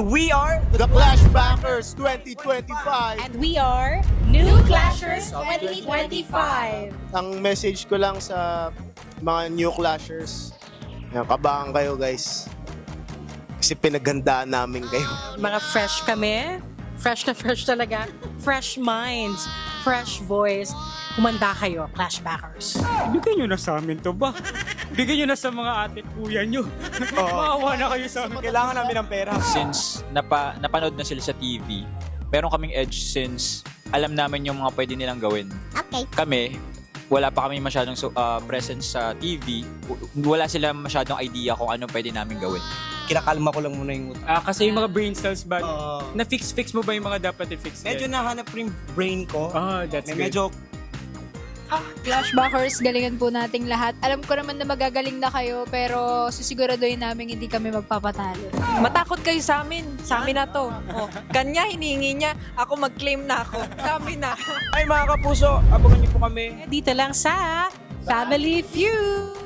We are The Clash Backers 2025. And we are New Clashers 2025. Ang message ko lang sa mga new clashers, yan, kabahan kayo guys. Kasi pinaghandaan namin kayo. Mga fresh kami. Fresh na fresh talaga. Fresh minds. Fresh voice. Humanda kayo, Clashbackers. Bigyan nyo na sa amin to ba? Bigyan nyo na sa mga ate at kuya nyo. Maawa na kayo sa amin. Kailangan namin ng pera. Since napanood na sila sa TV, meron kaming edge since alam namin yung mga pwede nilang gawin. Okay. Kami, wala pa kami masyadong presence sa TV. Wala sila masyadong idea kung ano pwede namin gawin. Kinakalma ko lang muna yung utak. Kasi yung mga brain cells ba? Na-fix mo ba yung mga dapat i-fix? Medyo nahanap ko yung brain ko. That's good. Medyo Clashbackers, galingan po nating lahat. Alam ko naman na magagaling na kayo, pero sisiguraduhin namin hindi kami magpapatalo. Matakot kayo sa amin. Sa amin na to. Oh, kanya, hinihingi niya. Ako mag-claim na ako. Sa amin na. ay mga kapuso, abangan niyo po kami. Dito lang sa Family Feud.